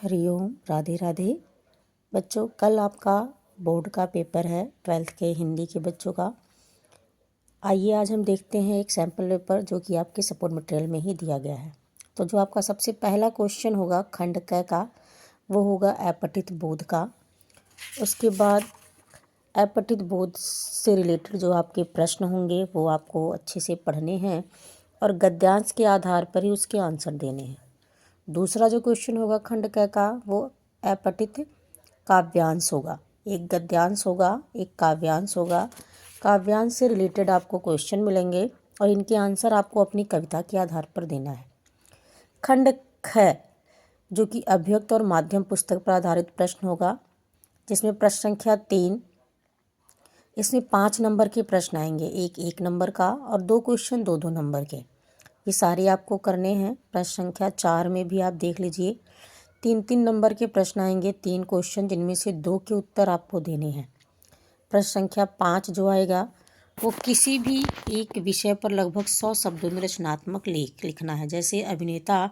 हरिओम, राधे राधे। बच्चों, कल आपका बोर्ड का पेपर है, 12th के हिंदी के बच्चों का। आइए आज हम देखते हैं एक सैम्पल पेपर जो कि आपके सपोर्ट मटेरियल में ही दिया गया है। तो जो आपका सबसे पहला क्वेश्चन होगा खंड क का, वो होगा अपठित बोध का। उसके बाद अपठित बोध से रिलेटेड जो आपके प्रश्न होंगे वो आपको अच्छे से पढ़ने हैं और गद्यांश के आधार पर ही उसके आंसर देने हैं। दूसरा जो क्वेश्चन होगा खंड क का, वो अपठित काव्यांश होगा। एक गद्यांश होगा, एक काव्यांश होगा। काव्यांश से रिलेटेड आपको क्वेश्चन मिलेंगे और इनके आंसर आपको अपनी कविता के आधार पर देना है। खंड ख जो कि अभिव्यक्त और माध्यम पुस्तक पर आधारित प्रश्न होगा, जिसमें प्रश्न संख्या 3। इसमें 5 नंबर के प्रश्न आएंगे, एक 1 नंबर का और 2 क्वेश्चन 2-2 नंबर के। ये सारे आपको करने हैं। प्रश्न संख्या 4 में भी आप देख लीजिए, 3-3 नंबर के प्रश्न आएंगे, 3 क्वेश्चन, जिनमें से 2 के उत्तर आपको देने हैं। प्रश्न संख्या 5 जो आएगा वो किसी भी एक विषय पर लगभग 100 शब्दों में रचनात्मक लेख लिखना है। जैसे अभिनेता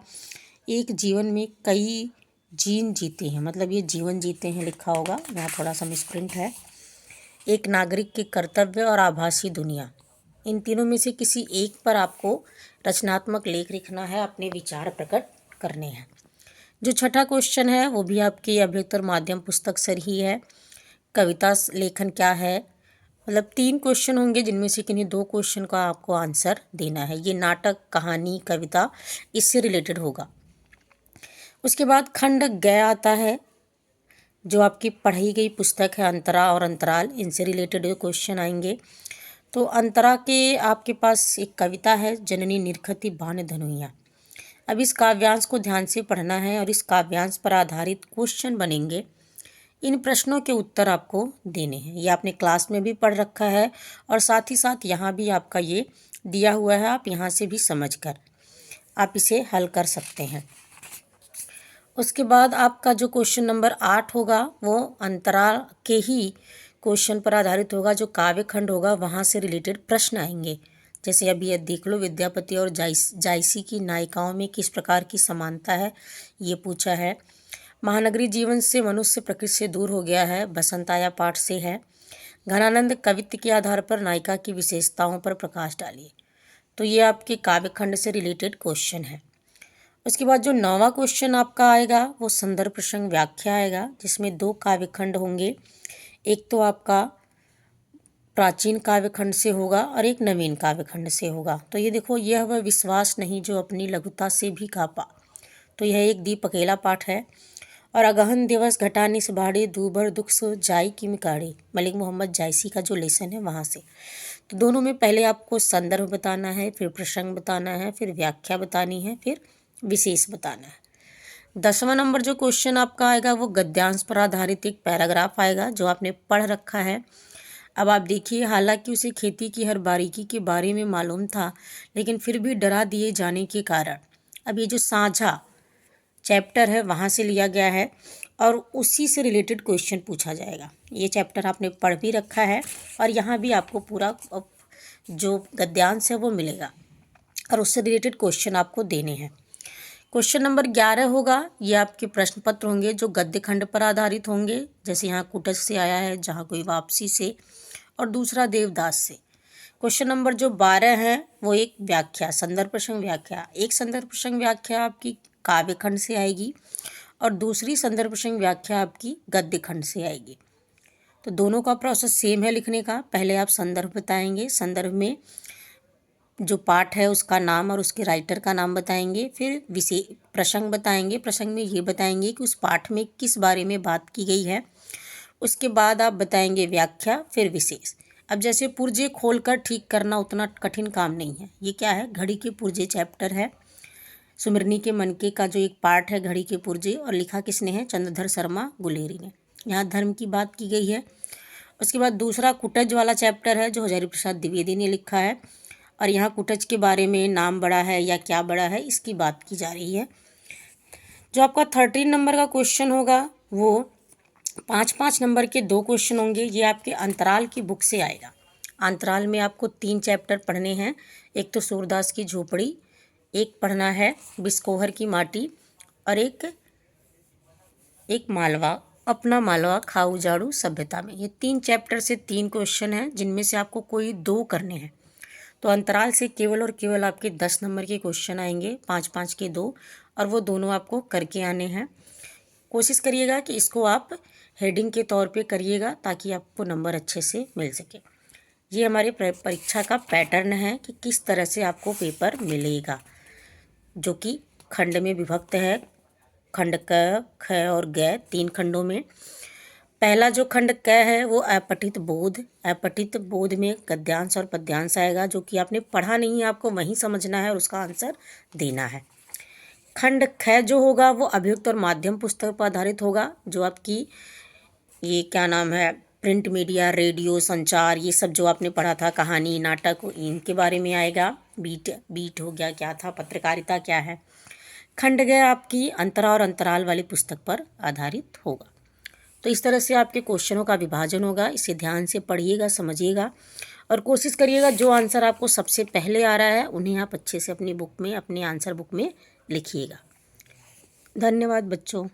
एक जीवन में कई जीवन जीते हैं, मतलब ये जीवन जीते हैं लिखा होगा, यहाँ थोड़ा सा मिसप्रिंट है। एक नागरिक के कर्तव्य और आभासी दुनिया, इन तीनों में से किसी एक पर आपको रचनात्मक लेख लिखना है, अपने विचार प्रकट करने हैं। जो छठा क्वेश्चन है वो भी आपकी अभिव्यक्त और माध्यम पुस्तक से ही है। कविता लेखन क्या है, मतलब 3 क्वेश्चन होंगे, जिनमें से किन्हीं 2 क्वेश्चन का आपको आंसर देना है। ये नाटक, कहानी, कविता इससे रिलेटेड होगा। उसके बाद खंड ग आता है, जो आपकी पढ़ी गई पुस्तक है अंतरा और अंतराल, इनसे रिलेटेड क्वेश्चन आएंगे। तो अंतरा के आपके पास एक कविता है, जननी निरखती बाण धनुइया। अब इस काव्यांश को ध्यान से पढ़ना है और इस काव्यांश पर आधारित क्वेश्चन बनेंगे। इन प्रश्नों के उत्तर आपको देने हैं। ये आपने क्लास में भी पढ़ रखा है और साथ ही साथ यहाँ भी आपका ये दिया हुआ है, आप यहाँ से भी समझकर आप इसे हल कर सकते हैं। उसके बाद आपका जो क्वेश्चन नंबर 8 होगा वो अंतराल के ही क्वेश्चन पर आधारित होगा। जो काव्य खंड होगा वहाँ से रिलेटेड प्रश्न आएंगे। जैसे अभी ये देख लो, विद्यापति और जायसी की नायिकाओं में किस प्रकार की समानता है, ये पूछा है। महानगरी जीवन से मनुष्य प्रकृति से दूर हो गया है, बसंत आया पाठ से है। घनानंद कवित्व के आधार पर नायिका की विशेषताओं पर प्रकाश डालिए। तो ये आपके काव्य खंड से रिलेटेड क्वेश्चन है। उसके बाद जो 9वां क्वेश्चन आपका आएगा वो संदर्भ प्रसंग व्याख्या आएगा, जिसमें 2 काव्य खंड होंगे। एक तो आपका प्राचीन काव्य खंड से होगा और एक नवीन काव्य खंड से होगा। तो ये देखो, यह वह विश्वास नहीं जो अपनी लघुता से भी कापा, तो यह एक दीप अकेला पाठ है। और अगहन दिवस घटा निस बाड़े, दूभर दुख सो जाई की मिकाड़े, मलिक मोहम्मद जायसी का जो लेसन है वहाँ से। तो दोनों में पहले आपको संदर्भ बताना है, फिर प्रसंग बताना है, फिर व्याख्या बतानी है, फिर विशेष बताना है। 10वां नंबर जो क्वेश्चन आपका आएगा वो गद्यांश पर आधारित एक पैराग्राफ आएगा, जो आपने पढ़ रखा है। अब आप देखिए, हालांकि उसे खेती की हर बारीकी के बारे में मालूम था, लेकिन फिर भी डरा दिए जाने के कारण अब ये जो साझा चैप्टर है वहाँ से लिया गया है और उसी से रिलेटेड क्वेश्चन पूछा जाएगा। ये चैप्टर आपने पढ़ भी रखा है और यहाँ भी आपको पूरा जो गद्यांश है वो मिलेगा और उससे रिलेटेड क्वेश्चन आपको देने हैं। क्वेश्चन नंबर 11 होगा, ये आपके प्रश्न पत्र होंगे जो गद्य खंड पर आधारित होंगे। जैसे यहाँ कुटज से आया है, जहाँ कोई वापसी से, और दूसरा देवदास से। क्वेश्चन नंबर जो 12 है वो एक व्याख्या, संदर्भ प्रसंग व्याख्या। एक संदर्भ प्रसंग व्याख्या आपकी काव्य खंड से आएगी और दूसरी संदर्भ प्रसंग व्याख्या आपकी गद्य खंड से आएगी। तो दोनों का प्रोसेस सेम है लिखने का। पहले आप संदर्भ बताएंगे, संदर्भ में जो पाठ है उसका नाम और उसके राइटर का नाम बताएंगे। फिर विशेष प्रसंग बताएंगे, प्रसंग में ये बताएंगे कि उस पाठ में किस बारे में बात की गई है। उसके बाद आप बताएंगे व्याख्या, फिर विशेष। अब जैसे पुर्जे खोलकर ठीक करना उतना कठिन काम नहीं है। ये क्या है, घड़ी के पुर्जे चैप्टर है, सुमिरनी के मनके का जो एक पार्ट है घड़ी के पुर्जे, और लिखा किसने है, चंद्रधर शर्मा गुलेरी ने। यहाँ धर्म की बात की गई है। उसके बाद दूसरा कुटज वाला चैप्टर है जो हजारी प्रसाद द्विवेदी ने लिखा है, और यहाँ कुटज के बारे में नाम बड़ा है या क्या बड़ा है इसकी बात की जा रही है। जो आपका 13 नंबर का क्वेश्चन होगा वो 5-5 नंबर के 2 क्वेश्चन होंगे। ये आपके अंतराल की बुक से आएगा। अंतराल में आपको 3 चैप्टर पढ़ने हैं। एक तो सूरदास की झोपड़ी, एक पढ़ना है बिस्कोहर की माटी, और एक एक मालवा, अपना मालवा खा उजाड़ू सभ्यता में। ये 3 चैप्टर से 3 क्वेश्चन हैं, जिनमें से आपको कोई 2 करने हैं। तो अंतराल से केवल और केवल आपके 10 नंबर के क्वेश्चन आएंगे, 5-5 के 2, और वो दोनों आपको करके आने हैं। कोशिश करिएगा कि इसको आप हेडिंग के तौर पे करिएगा, ताकि आपको नंबर अच्छे से मिल सके। ये हमारे परीक्षा का पैटर्न है कि किस तरह से आपको पेपर मिलेगा, जो कि खंड में विभक्त है। खंड क, ख और ग 3 खंडों में। पहला जो खंड क है वो अपठित बोध। अपठित बोध में गद्यांश और पद्यांश आएगा, जो कि आपने पढ़ा नहीं है, आपको वहीं समझना है और उसका आंसर देना है। खंड ख जो होगा वो अभियुक्त और माध्यम पुस्तक पर आधारित होगा, जो आपकी ये क्या नाम है, प्रिंट मीडिया, रेडियो, संचार, ये सब जो आपने पढ़ा था, कहानी, नाटक, इनके बारे में आएगा। बीट हो गया, क्या था, पत्रकारिता क्या है। खंड ग आपकी अंतरा और अंतराल वाली पुस्तक पर आधारित होगा। तो इस तरह से आपके क्वेश्चनों का विभाजन होगा। इसे ध्यान से पढ़िएगा, समझिएगा और कोशिश करिएगा जो आंसर आपको सबसे पहले आ रहा है उन्हें आप अच्छे से अपनी बुक में, अपने आंसर बुक में लिखिएगा। धन्यवाद बच्चों।